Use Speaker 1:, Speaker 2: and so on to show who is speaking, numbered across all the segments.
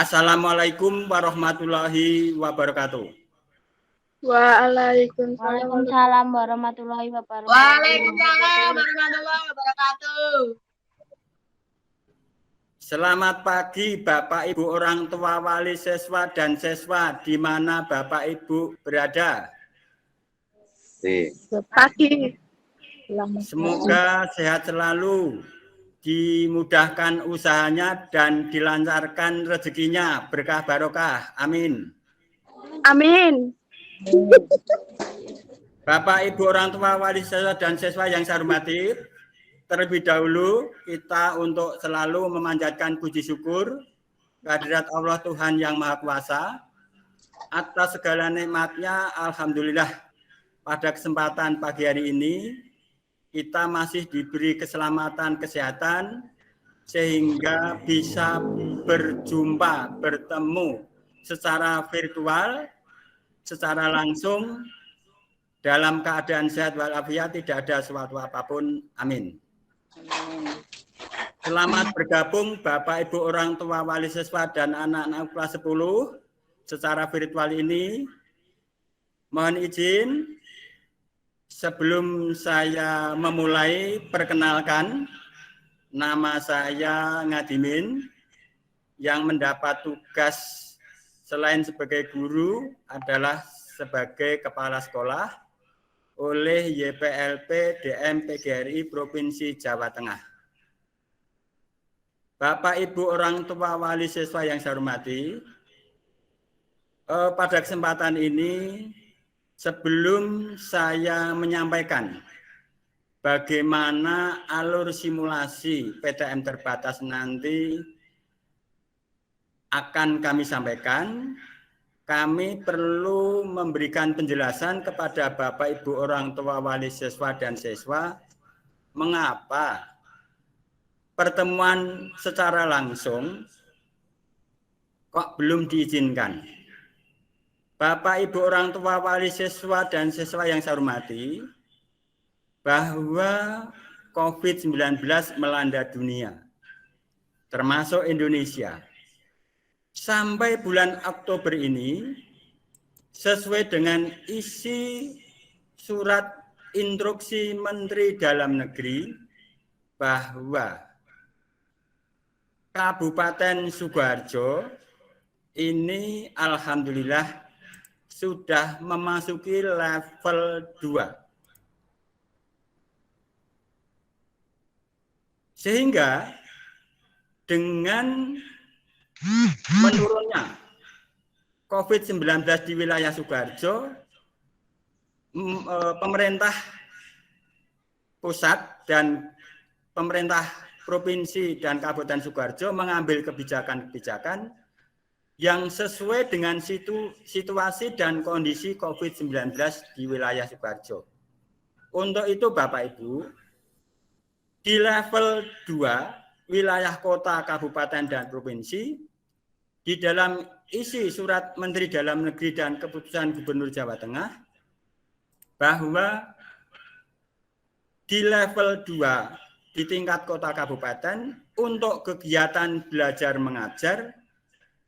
Speaker 1: Assalamualaikum warahmatullahi wabarakatuh.
Speaker 2: Waalaikumsalam warahmatullahi wabarakatuh.
Speaker 3: Waalaikumsalam warahmatullahi wabarakatuh.
Speaker 1: Selamat pagi Bapak Ibu orang tua wali siswa dan siswa di mana Bapak Ibu berada.
Speaker 3: Pagi.
Speaker 1: Semoga sehat selalu, dimudahkan usahanya dan dilancarkan rezekinya, berkah barokah. Amin.
Speaker 3: Amin.
Speaker 1: Bapak Ibu orang tua wali siswa dan siswa yang saya hormati, terlebih dahulu kita untuk selalu memanjatkan puji syukur kehadirat Allah Tuhan yang Maha Kuasa atas segala nikmatnya. Alhamdulillah pada kesempatan pagi hari ini kita masih diberi keselamatan kesehatan sehingga bisa berjumpa, bertemu secara virtual, secara langsung dalam keadaan sehat walafiat, tidak ada suatu apapun. Amin. Selamat bergabung Bapak Ibu orang tua wali siswa dan anak-anak kelas 10 secara virtual ini. Mohon izin sebelum saya memulai, perkenalkan, nama saya Ngadimin yang mendapat tugas selain sebagai guru adalah sebagai kepala sekolah oleh YPLP DM PGRI Provinsi Jawa Tengah. Bapak Ibu orang tua wali siswa yang saya hormati, pada kesempatan ini sebelum saya menyampaikan bagaimana alur simulasi PTM terbatas nanti akan kami sampaikan, kami perlu memberikan penjelasan kepada Bapak Ibu orang tua wali siswa dan siswa mengapa pertemuan secara langsung kok belum diizinkan. Bapak Ibu orang tua wali siswa dan siswa yang saya hormati, bahwa COVID-19 melanda dunia, termasuk Indonesia. Sampai bulan Oktober ini, sesuai dengan isi surat instruksi Menteri Dalam Negeri bahwa Kabupaten Sukoharjo ini alhamdulillah sudah memasuki level 2. Sehingga dengan menurunnya COVID-19 di wilayah Sukoharjo, pemerintah pusat dan pemerintah provinsi dan Kabupaten Sukoharjo mengambil kebijakan-kebijakan yang sesuai dengan situasi dan kondisi COVID-19 di wilayah Sukoharjo. Untuk itu Bapak Ibu, di level 2, wilayah kota, kabupaten, dan provinsi, di dalam isi surat Menteri Dalam Negeri dan keputusan Gubernur Jawa Tengah, bahwa di level 2, di tingkat kota kabupaten, untuk kegiatan belajar mengajar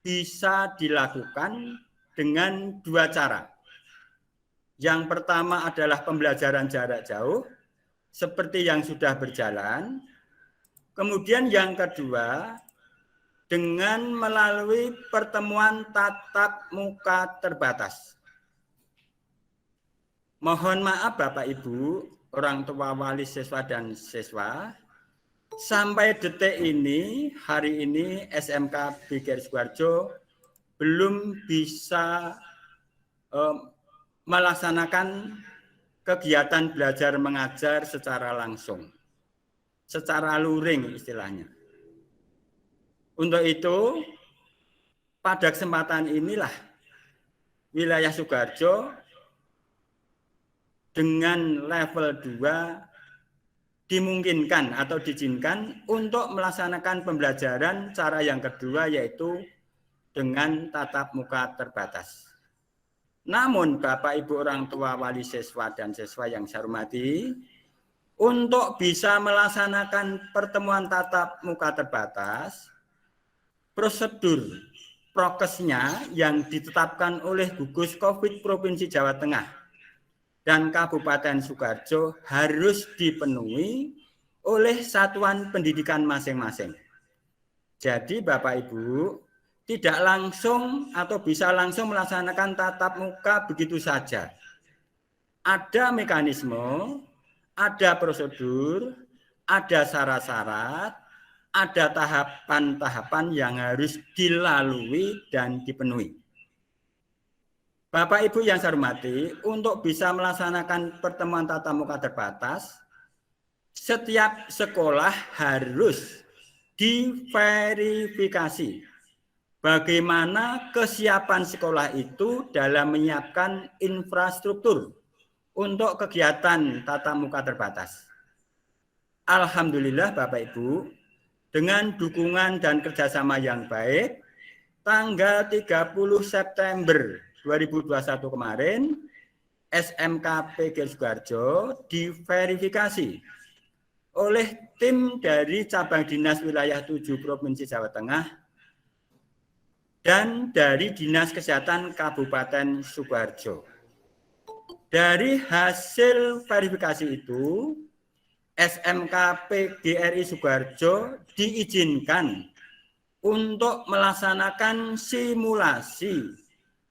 Speaker 1: bisa dilakukan dengan 2 cara. Yang pertama adalah pembelajaran jarak jauh, seperti yang sudah berjalan. Kemudian yang kedua, dengan melalui pertemuan tatap muka terbatas. Mohon maaf Bapak Ibu, orang tua wali siswa dan siswa, sampai detik ini, hari ini SMK PGRI Sukoharjo belum bisa melaksanakan kegiatan belajar mengajar secara langsung, secara luring istilahnya. Untuk itu, pada kesempatan inilah wilayah Sukoharjo dengan level 2 dimungkinkan atau diizinkan untuk melaksanakan pembelajaran cara yang kedua, yaitu dengan tatap muka terbatas. Namun Bapak Ibu orang tua wali siswa dan siswa yang saya hormati, untuk bisa melaksanakan pertemuan tatap muka terbatas, prosedur prokesnya yang ditetapkan oleh gugus COVID Provinsi Jawa Tengah dan Kabupaten Sukoharjo harus dipenuhi oleh satuan pendidikan masing-masing. Jadi Bapak Ibu tidak langsung atau bisa langsung melaksanakan tatap muka begitu saja. Ada mekanisme, ada prosedur, ada syarat-syarat, ada tahapan-tahapan yang harus dilalui dan dipenuhi. Bapak Ibu yang saya hormati, untuk bisa melaksanakan pertemuan tatap muka terbatas, setiap sekolah harus diverifikasi bagaimana kesiapan sekolah itu dalam menyiapkan infrastruktur untuk kegiatan tatap muka terbatas. Alhamdulillah Bapak Ibu, dengan dukungan dan kerjasama yang baik, tanggal 30 September 2021 kemarin, SMK PGRI Sukoharjo diverifikasi oleh tim dari Cabang Dinas Wilayah 7 Provinsi Jawa Tengah dan dari Dinas Kesehatan Kabupaten Sukoharjo. Dari hasil verifikasi itu, SMK PGRI Sukoharjo diizinkan untuk melaksanakan simulasi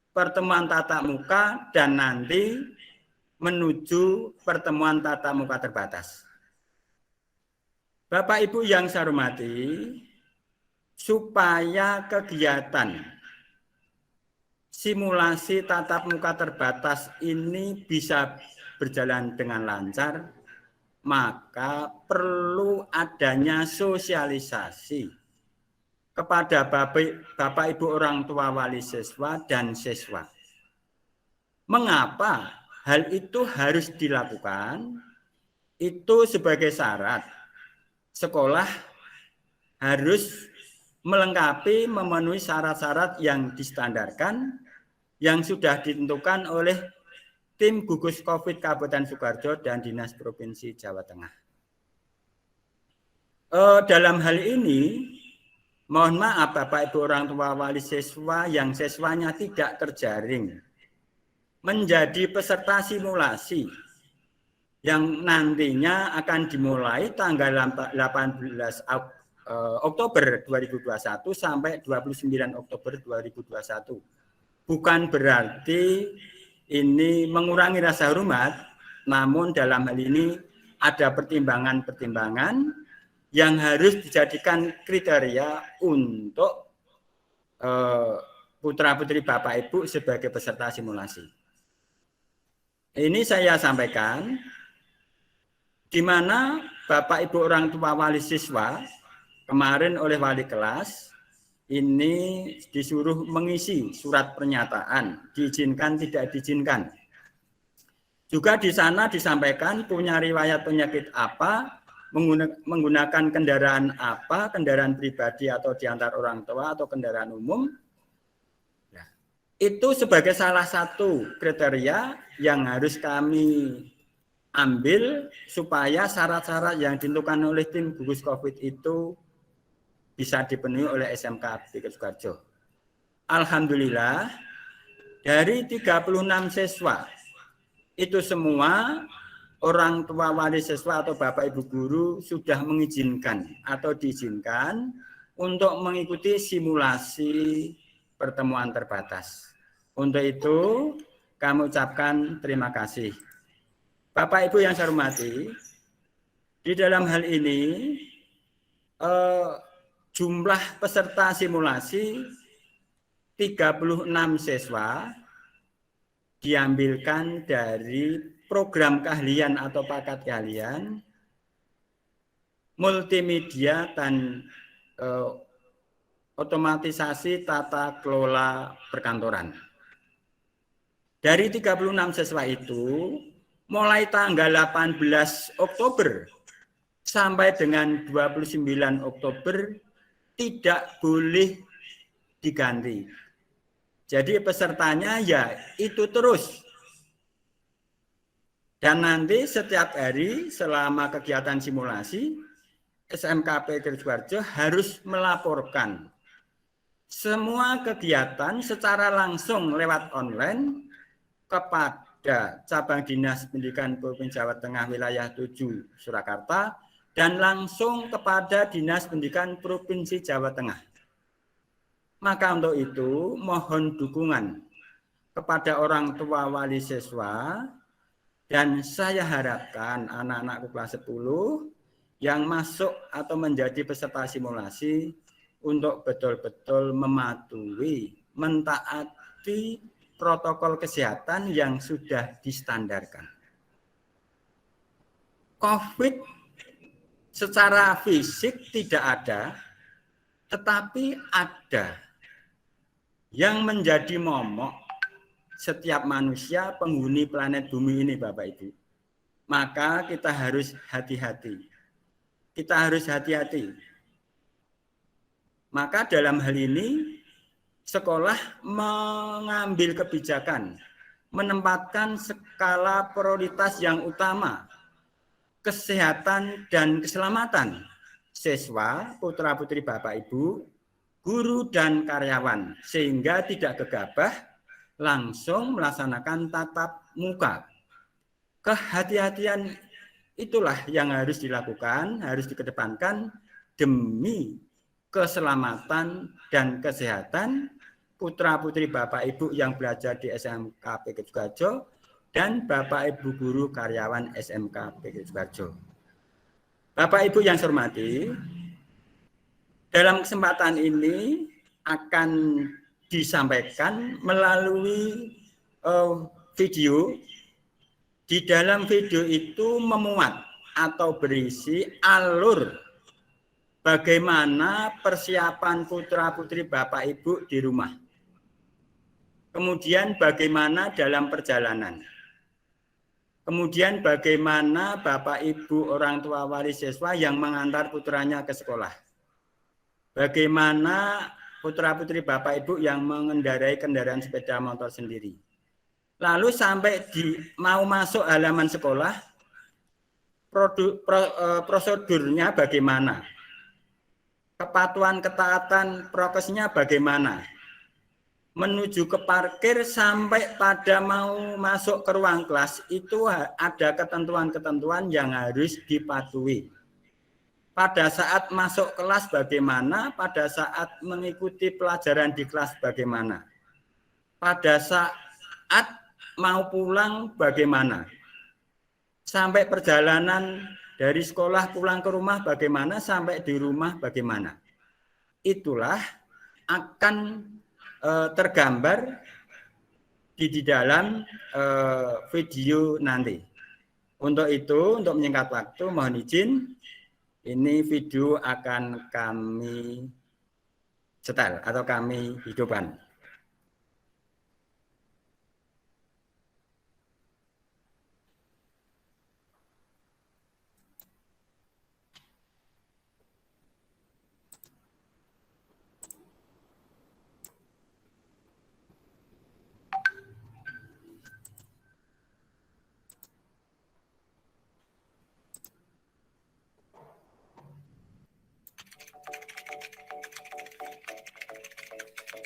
Speaker 1: pertemuan tatap muka dan nanti menuju pertemuan tatap muka terbatas. Bapak Ibu yang saya hormati, supaya kegiatan simulasi tatap muka terbatas ini bisa berjalan dengan lancar, maka perlu adanya sosialisasi kepada Bapak Ibu orang tua wali siswa dan siswa. Mengapa hal itu harus dilakukan? Itu sebagai syarat sekolah harus melengkapi, memenuhi syarat-syarat yang distandarkan yang sudah ditentukan oleh tim gugus COVID Kabupaten Sukoharjo dan Dinas Provinsi Jawa Tengah. Dalam hal ini, mohon maaf Bapak Ibu orang tua wali siswa yang siswanya tidak terjaring menjadi peserta simulasi yang nantinya akan dimulai tanggal 18 Oktober 2021 sampai 29 Oktober 2021. Bukan berarti ini mengurangi rasa hormat, namun dalam hal ini ada pertimbangan-pertimbangan yang harus dijadikan kriteria untuk putra-putri Bapak Ibu sebagai peserta simulasi. Ini saya sampaikan, di mana Bapak Ibu orang tua wali siswa kemarin oleh wali kelas ini disuruh mengisi surat pernyataan, diizinkan tidak diizinkan. Juga di sana disampaikan punya riwayat penyakit apa, menggunakan kendaraan apa, kendaraan pribadi atau diantar orang tua atau kendaraan umum. Nah, itu sebagai salah satu kriteria yang harus kami ambil supaya syarat-syarat yang ditentukan oleh tim gugus COVID itu bisa dipenuhi oleh SMK PGRI Sukoharjo. Alhamdulillah, dari 36 siswa, itu semua orang tua wali siswa atau Bapak Ibu guru sudah mengizinkan atau diizinkan untuk mengikuti simulasi pertemuan terbatas. Untuk itu, kami ucapkan terima kasih. Bapak Ibu yang saya hormati, di dalam hal ini jumlah peserta simulasi 36 siswa diambilkan dari program keahlian atau paket keahlian multimedia dan otomatisasi tata kelola perkantoran. Dari 36 siswa itu, mulai tanggal 18 Oktober sampai dengan 29 Oktober tidak boleh diganti. Jadi pesertanya ya itu terus. Dan nanti setiap hari selama kegiatan simulasi, SMK PGRI Sukoharjo harus melaporkan semua kegiatan secara langsung lewat online kepada Cabang Dinas Pendidikan Provinsi Jawa Tengah Wilayah 7 Surakarta dan langsung kepada Dinas Pendidikan Provinsi Jawa Tengah. Maka untuk itu mohon dukungan kepada orang tua wali siswa dan saya harapkan anak-anakku kelas 10 yang masuk atau menjadi peserta simulasi untuk betul-betul mematuhi, mentaati protokol kesehatan yang sudah distandarkan. COVID secara fisik tidak ada, tetapi ada yang menjadi momok setiap manusia penghuni planet bumi ini, Bapak Ibu. Maka kita harus hati-hati. Kita harus hati-hati. Maka dalam hal ini sekolah mengambil kebijakan, menempatkan skala prioritas yang utama, kesehatan dan keselamatan siswa, putra-putri Bapak Ibu, guru dan karyawan, sehingga tidak gegabah langsung melaksanakan tatap muka. Kehati-hatian itulah yang harus dilakukan, harus dikedepankan demi keselamatan dan kesehatan putra-putri Bapak Ibu yang belajar di SMK PG Sukoharjo dan Bapak Ibu guru karyawan SMK PG Sukoharjo. Bapak Ibu yang saya hormati, dalam kesempatan ini akan disampaikan melalui video. Di dalam video itu memuat atau berisi alur bagaimana persiapan putra-putri Bapak Ibu di rumah. Kemudian bagaimana dalam perjalanan. Kemudian bagaimana Bapak Ibu orang tua wali siswa yang mengantar putranya ke sekolah. Bagaimana putra-putri Bapak Ibu yang mengendarai kendaraan sepeda motor sendiri. Lalu sampai mau masuk halaman sekolah, prosedurnya bagaimana? Kepatuhan ketaatan prokesnya bagaimana? Menuju ke parkir sampai pada mau masuk ke ruang kelas itu ada ketentuan-ketentuan yang harus dipatuhi. Pada saat masuk kelas bagaimana? Pada saat mengikuti pelajaran di kelas bagaimana? Pada saat mau pulang bagaimana? Sampai perjalanan dari sekolah pulang ke rumah bagaimana? Sampai di rumah bagaimana? Itulah akan tergambar di dalam video nanti. Untuk itu, untuk menyingkat waktu, mohon izin, ini video akan kami setel atau kami hidupkan.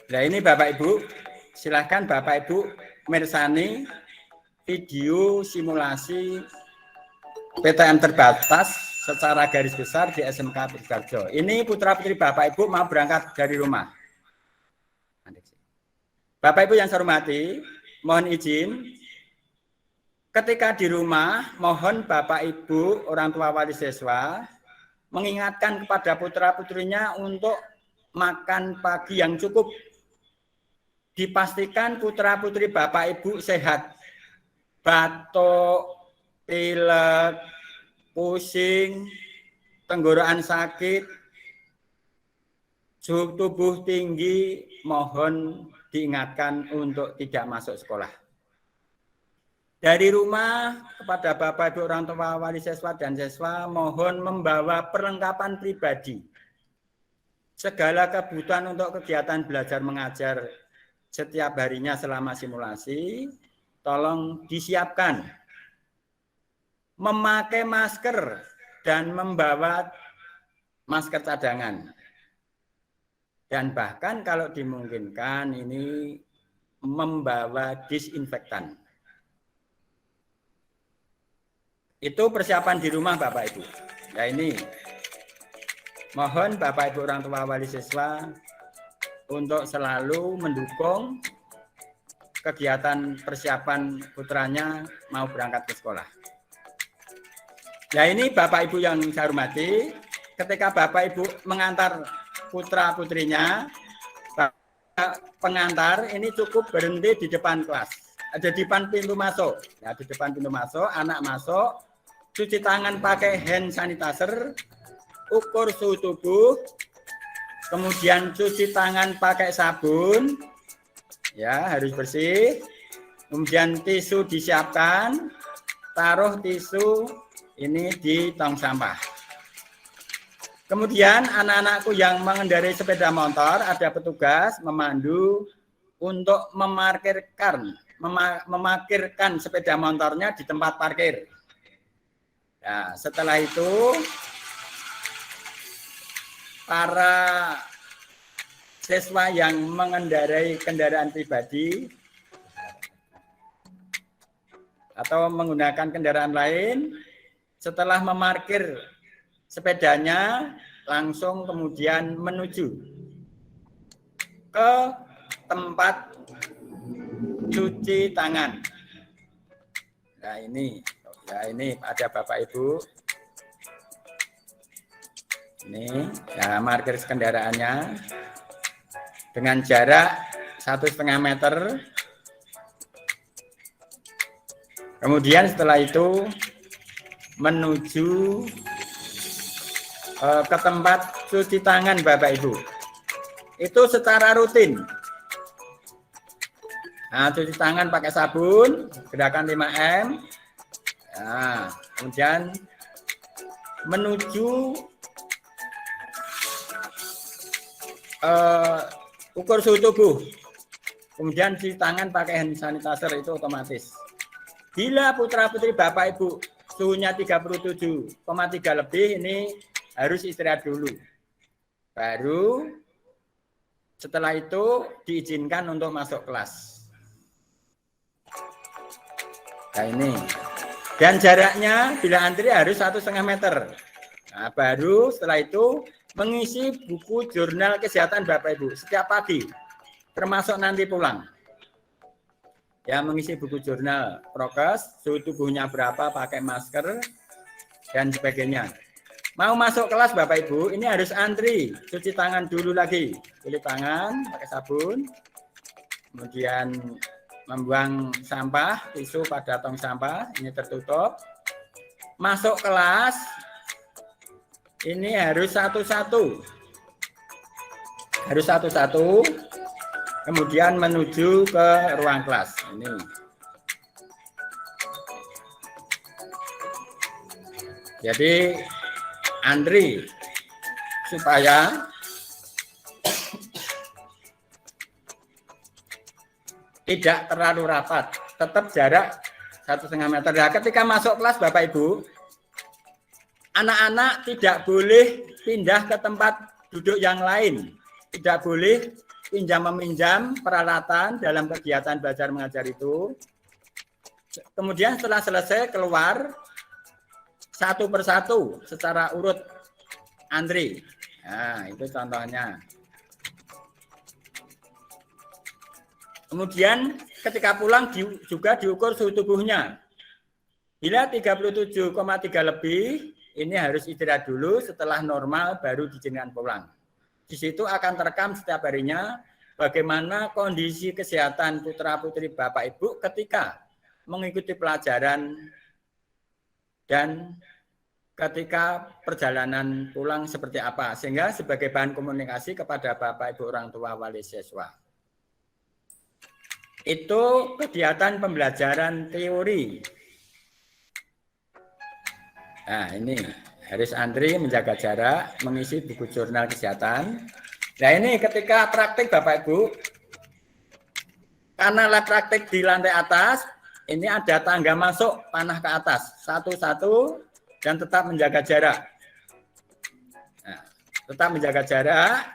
Speaker 1: Nah ini Bapak Ibu, silahkan Bapak Ibu mersani video simulasi PTM terbatas secara garis besar di SMK Sukoharjo. Ini putra-putri Bapak Ibu mau berangkat dari rumah. Bapak Ibu yang saya hormati, mohon izin, ketika di rumah, mohon Bapak Ibu orang tua wali siswa mengingatkan kepada putra-putrinya untuk makan pagi yang cukup. Dipastikan putra-putri Bapak Ibu sehat. Batuk, pilek, pusing, tenggorokan sakit, suhu tubuh tinggi, mohon diingatkan untuk tidak masuk sekolah. Dari rumah kepada Bapak Ibu orang tua wali siswa dan siswa mohon membawa perlengkapan pribadi. Segala kebutuhan untuk kegiatan belajar mengajar setiap harinya selama simulasi, tolong disiapkan. Memakai masker dan membawa masker cadangan. Dan bahkan kalau dimungkinkan ini membawa disinfektan. Itu persiapan di rumah Bapak Ibu. Ya ini, mohon Bapak Ibu orang tua wali siswa untuk selalu mendukung kegiatan persiapan putranya mau berangkat ke sekolah. Ya ini Bapak Ibu yang saya hormati, ketika Bapak Ibu mengantar putra putrinya, pengantar ini cukup berhenti di depan kelas, ada di depan pintu masuk. Ya, di depan pintu masuk, anak masuk, cuci tangan pakai hand sanitizer, ukur suhu tubuh, kemudian cuci tangan pakai sabun, ya harus bersih. Kemudian tisu disiapkan, taruh tisu ini di tong sampah. Kemudian anak-anakku yang mengendarai sepeda motor, ada petugas memandu untuk memarkirkan sepeda motornya di tempat parkir. Nah, setelah itu para siswa yang mengendarai kendaraan pribadi atau menggunakan kendaraan lain, setelah memarkir sepedanya langsung kemudian menuju ke tempat cuci tangan. Nah ini ada Bapak Ibu. Ini ya markir kendaraannya dengan jarak 1,5 meter. Kemudian setelah itu menuju ke tempat cuci tangan Bapak Ibu. Itu secara rutin. Nah, cuci tangan pakai sabun, gerakan 5M. Nah, kemudian menuju ukur suhu tubuh. Kemudian cuci tangan pakai hand sanitizer itu otomatis. Bila putra-putri Bapak Ibu suhunya 37,3 lebih, ini harus istirahat dulu. Baru setelah itu diizinkan untuk masuk kelas. Nah ini. Dan jaraknya bila antri harus 1,5 meter. Nah, baru setelah itu mengisi buku jurnal kesehatan Bapak Ibu setiap pagi. Termasuk nanti pulang. Ya, mengisi buku jurnal prokes, suhu tubuhnya berapa, pakai masker, dan sebagainya. Mau masuk kelas Bapak Ibu, ini harus antri, cuci tangan dulu lagi. Cuci tangan, pakai sabun, kemudian membuang sampah, tisu pada tong sampah, ini tertutup. Masuk kelas, ini harus satu-satu. Harus satu-satu, kemudian menuju ke ruang kelas. Ini. Jadi, antri supaya tidak terlalu rapat, tetap jarak 1,5 meter. Nah, ketika masuk kelas Bapak Ibu, anak-anak tidak boleh pindah ke tempat duduk yang lain, tidak boleh pinjam-meminjam peralatan dalam kegiatan belajar mengajar itu. Kemudian setelah selesai keluar satu persatu secara urut antri. Nah, itu contohnya. Kemudian ketika pulang juga diukur suhu tubuhnya. Bila 37,3 lebih, ini harus istirahat dulu, setelah normal baru diizinkan pulang. Di situ akan terekam setiap harinya bagaimana kondisi kesehatan putra-putri Bapak Ibu ketika mengikuti pelajaran dan ketika perjalanan pulang seperti apa, sehingga sebagai bahan komunikasi kepada Bapak Ibu orang tua wali siswa. Itu kegiatan pembelajaran teori. Nah ini harus antri, menjaga jarak, mengisi buku jurnal kesehatan. Nah ini ketika praktik Bapak Ibu, karena lab praktik di lantai atas, ini ada tangga masuk panah ke atas, satu-satu dan tetap menjaga jarak. Nah, tetap menjaga jarak,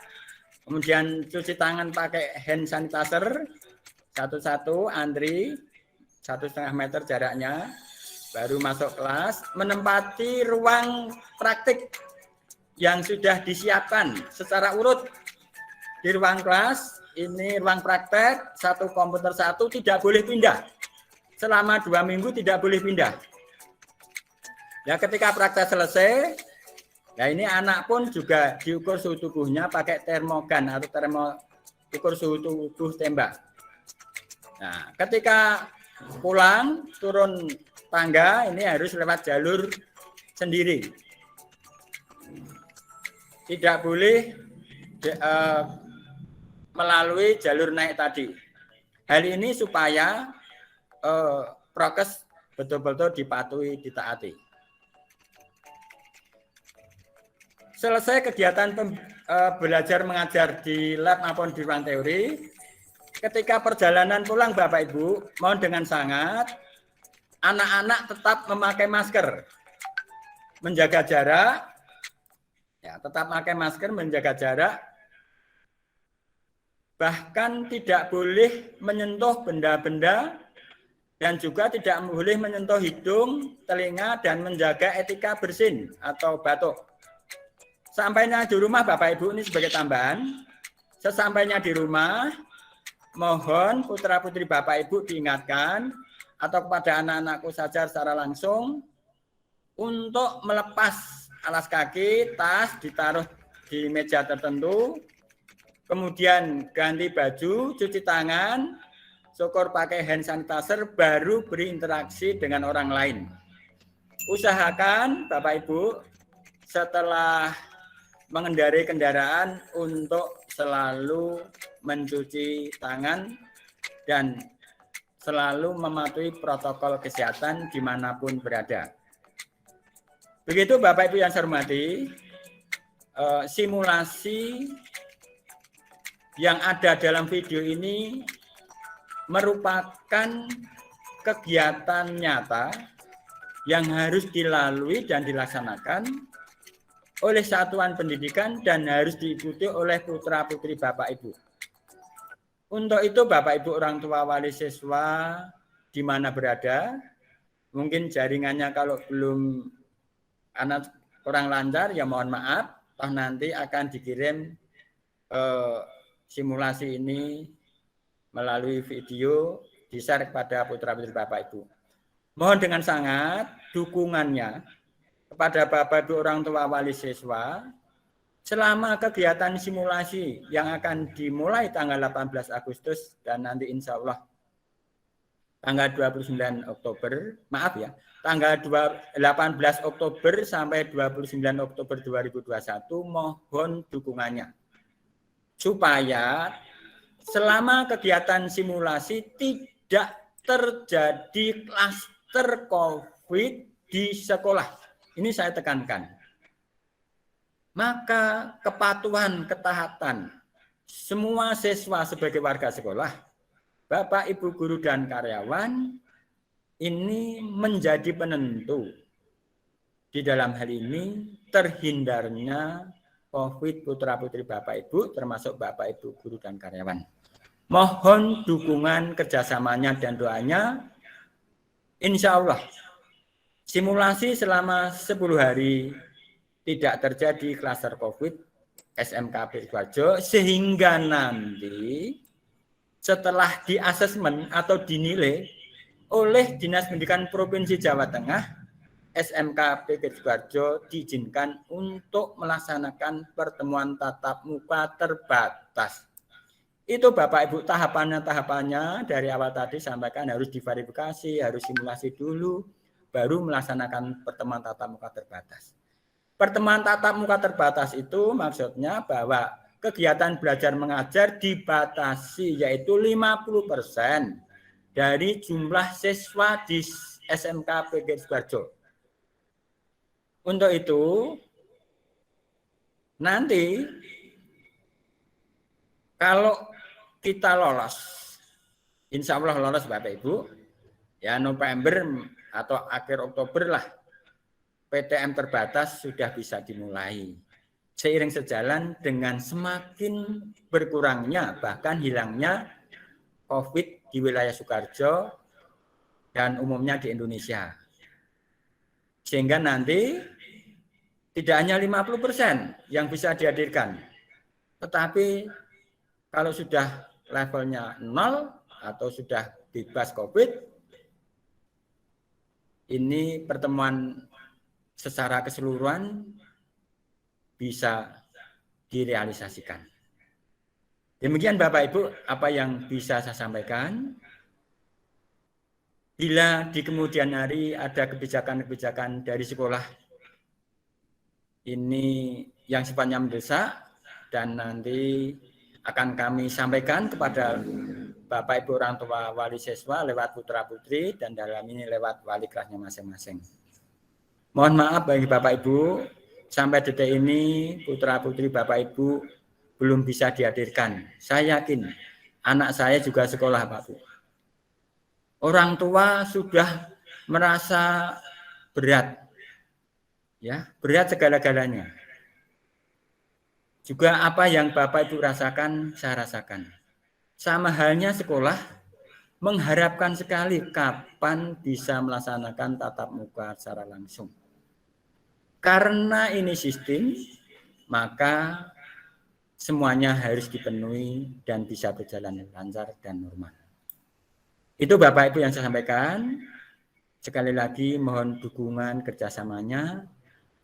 Speaker 1: Kemudian cuci tangan pakai hand sanitizer, satu-satu antri 1,5 meter jaraknya, baru masuk kelas, menempati ruang praktik yang sudah disiapkan secara urut di ruang kelas. Ini ruang praktek, satu komputer satu, tidak boleh pindah. Selama 2 minggu tidak boleh pindah. Ya, ketika praktek selesai, ya ini anak pun juga diukur suhu tubuhnya pakai termogan atau ukur suhu tubuh tembak. Nah, ketika pulang turun tangga ini harus lewat jalur sendiri. Tidak boleh melalui jalur naik tadi. Hal ini supaya prokes betul-betul dipatuhi, ditaati. Selesai kegiatan belajar mengajar di lab maupun di ruang teori, ketika perjalanan pulang Bapak Ibu, mohon dengan sangat anak-anak tetap memakai masker, menjaga jarak, ya tetap memakai masker, menjaga jarak, bahkan tidak boleh menyentuh benda-benda dan juga tidak boleh menyentuh hidung, telinga, dan menjaga etika bersin atau batuk. Sampainya di rumah Bapak Ibu ini sebagai tambahan, sesampainya di rumah, mohon putra-putri Bapak Ibu diingatkan atau kepada anak-anakku saja secara langsung untuk melepas alas kaki, tas ditaruh di meja tertentu, kemudian ganti baju, cuci tangan, syukur pakai hand sanitizer, baru berinteraksi dengan orang lain. Usahakan Bapak Ibu setelah mengendarai kendaraan untuk selalu mencuci tangan dan selalu mematuhi protokol kesehatan dimanapun berada. Begitu Bapak Ibu yang saya hormati, simulasi yang ada dalam video ini merupakan kegiatan nyata yang harus dilalui dan dilaksanakan oleh satuan pendidikan dan harus diikuti oleh putra-putri Bapak Ibu. Untuk itu Bapak Ibu orang tua wali siswa di mana berada, mungkin jaringannya kalau belum anak kurang lancar ya mohon maaf, toh nanti akan dikirim simulasi ini melalui video di-share kepada putra-putri Bapak Ibu. Mohon dengan sangat dukungannya kepada Bapak Ibu orang tua wali siswa selama kegiatan simulasi yang akan dimulai tanggal 18 Agustus dan nanti insya Allah tanggal 29 Oktober, maaf ya, tanggal 18 Oktober sampai 29 Oktober 2021, mohon dukungannya. Supaya selama kegiatan simulasi tidak terjadi klaster COVID di sekolah. Ini saya tekankan. Maka kepatuhan, ketaatan semua siswa sebagai warga sekolah, Bapak, Ibu, guru, dan karyawan ini menjadi penentu di dalam hal ini terhindarnya COVID putra-putri Bapak Ibu, termasuk Bapak, Ibu, guru, dan karyawan. Mohon dukungan kerjasamanya dan doanya. Insya Allah simulasi selama 10 hari tidak terjadi klaster COVID SMKP Sidoarjo, sehingga nanti setelah di asesmen atau dinilai oleh Dinas Pendidikan Provinsi Jawa Tengah, SMKP Sidoarjo diizinkan untuk melaksanakan pertemuan tatap muka terbatas. Itu Bapak Ibu tahapannya dari awal tadi sampaikan harus diverifikasi, harus simulasi dulu, baru melaksanakan pertemuan tatap muka terbatas. Pertemuan tatap muka terbatas itu maksudnya bahwa kegiatan belajar mengajar dibatasi, yaitu 50% dari jumlah siswa di SMK PGRI Sidoarjo. Untuk itu, nanti kalau kita lolos, insya Allah lolos Bapak Ibu, ya November atau akhir Oktober lah, PTM terbatas sudah bisa dimulai. seiring sejalan dengan semakin berkurangnya bahkan hilangnya COVID di wilayah Sukoharjo dan umumnya di Indonesia. Sehingga nanti tidak hanya 50% yang bisa dihadirkan, tetapi kalau sudah levelnya 0 atau sudah bebas COVID, ini pertemuan secara keseluruhan bisa direalisasikan. Demikian Bapak Ibu apa yang bisa saya sampaikan. Bila di kemudian hari ada kebijakan-kebijakan dari sekolah ini yang sifatnya mendesak dan nanti akan kami sampaikan kepada Bapak Ibu orang tua wali siswa lewat putra putri dan dalam ini lewat wali kelasnya masing-masing. Mohon maaf bagi Bapak Ibu, sampai detik ini putra putri Bapak Ibu belum bisa dihadirkan. Saya yakin anak saya juga sekolah Pak Bu. Orang tua sudah merasa berat, ya berat segala-galanya. Juga apa yang Bapak Ibu rasakan, saya rasakan. Sama halnya sekolah mengharapkan sekali kapan bisa melaksanakan tatap muka secara langsung. Karena ini sistem, maka semuanya harus dipenuhi dan bisa berjalan lancar dan normal. Itu Bapak Ibu yang saya sampaikan. Sekali lagi mohon dukungan kerjasamanya,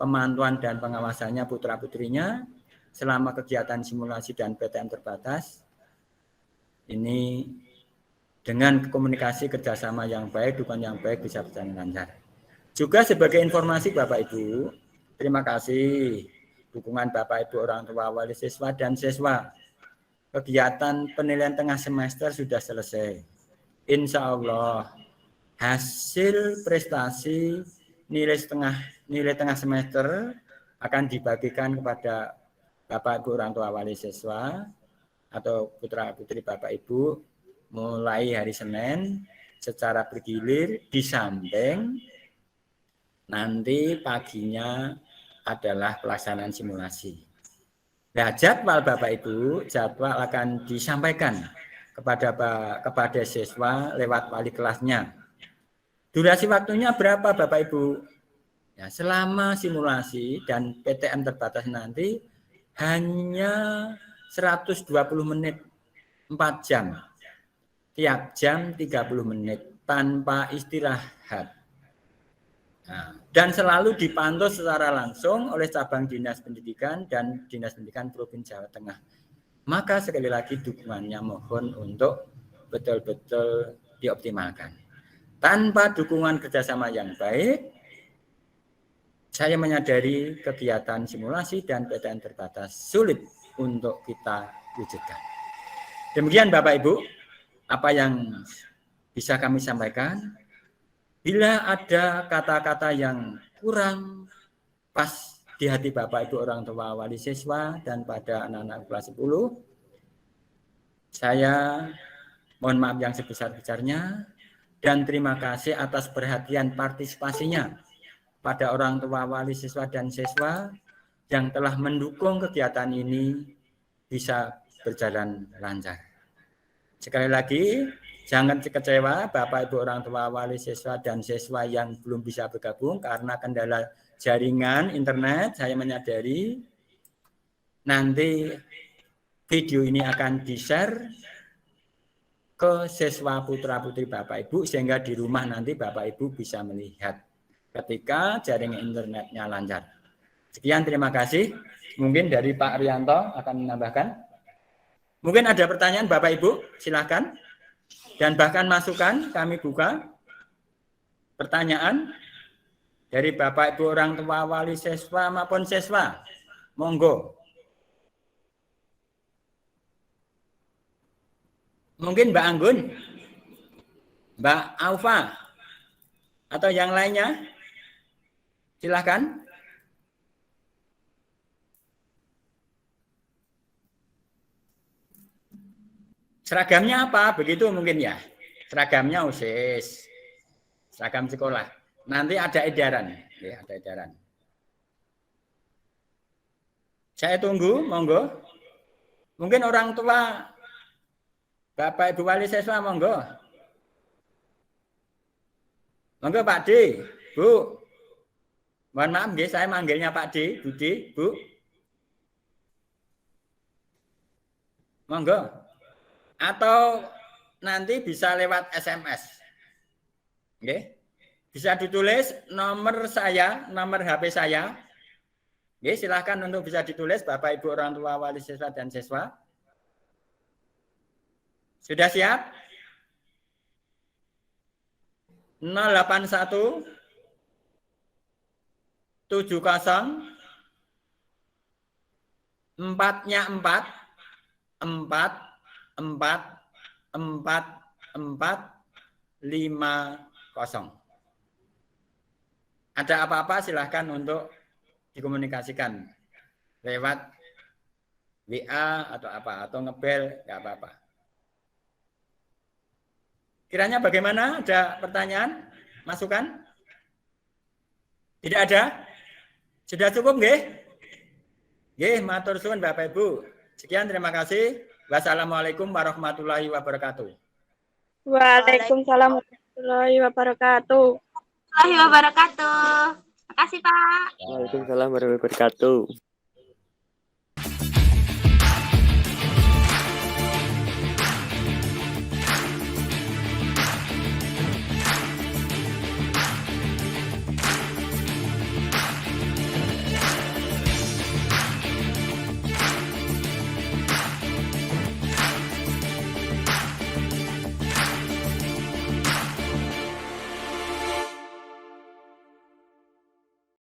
Speaker 1: pemantauan dan pengawasannya putra-putrinya selama kegiatan simulasi dan PTM terbatas. Ini dengan komunikasi kerjasama yang baik, dukungan yang baik bisa berjalan lancar. Juga sebagai informasi Bapak Ibu, terima kasih dukungan Bapak Ibu orang tua wali siswa dan siswa. Kegiatan penilaian tengah semester sudah selesai. Insya Allah hasil prestasi nilai tengah semester akan dibagikan kepada Bapak Ibu orang tua wali siswa atau putra putri Bapak Ibu mulai hari Senin secara bergilir, di samping nanti paginya adalah pelaksanaan simulasi. Nah, jadwal Bapak Ibu, jadwal akan disampaikan kepada siswa lewat wali kelasnya. Durasi waktunya berapa Bapak Ibu? Ya, selama simulasi dan PTM terbatas nanti hanya 120 menit, 4 jam. Tiap jam 30 menit tanpa istirahat. Nah, dan selalu dipantau secara langsung oleh cabang Dinas Pendidikan dan Dinas Pendidikan Provinsi Jawa Tengah. Maka sekali lagi dukungannya mohon untuk betul-betul dioptimalkan. Tanpa dukungan kerjasama yang baik, saya menyadari kegiatan simulasi dan PTM terbatas sulit untuk kita wujudkan. Demikian Bapak Ibu, apa yang bisa kami sampaikan. Bila ada kata-kata yang kurang pas di hati Bapak Ibu orang tua wali siswa dan pada anak-anak kelas 10, saya mohon maaf yang sebesar-besarnya dan terima kasih atas perhatian partisipasinya pada orang tua wali siswa dan siswa yang telah mendukung kegiatan ini bisa berjalan lancar. Sekali lagi, jangan kecewa Bapak Ibu orang tua wali siswa dan siswa yang belum bisa bergabung karena kendala jaringan internet. Saya menyadari nanti video ini akan di-share ke siswa putra-putri Bapak Ibu sehingga di rumah nanti Bapak Ibu bisa melihat ketika jaringan internetnya lancar. Sekian, terima kasih. Mungkin dari Pak Rianto akan menambahkan. Mungkin ada pertanyaan Bapak Ibu, silakan. Dan bahkan masukan kami buka. Pertanyaan dari Bapak Ibu orang tua wali siswa maupun siswa. Monggo. Mungkin Mbak Anggun, Mbak Aufa, atau yang lainnya. Silakan. Seragamnya apa? Begitu mungkin ya. Seragamnya OSIS. Seragam sekolah. Nanti ada edaran. Ya, ada edaran. Saya tunggu, monggo. Mungkin orang tua Bapak Ibu wali siswa, monggo. Monggo Pak D, Bu. Mohon maaf, nggih, saya manggilnya Pak D, Budi, Bu. Monggo. Atau nanti bisa lewat SMS. Nggih. Bisa ditulis nomor saya, nomor HP saya. Nggih, silahkan untuk bisa ditulis Bapak Ibu orang tua wali siswa dan siswa. Sudah siap? 081 70 4-nya 4 4 4 4 4 5 0. Ada apa-apa silahkan untuk dikomunikasikan lewat WA atau apa, atau ngebel, nggak apa-apa. Kiranya bagaimana? Ada pertanyaan? Masukan? Tidak ada? Sudah cukup, nggih? Nggih, matur suwun Bapak Ibu. Sekian, terima kasih. Wassalamualaikum warahmatullahi wabarakatuh.
Speaker 3: Waalaikumsalam warahmatullahi wabarakatuh.
Speaker 2: Wabarakatuh. Makasih Pak.
Speaker 4: Waalaikumsalam warahmatullahi wabarakatuh.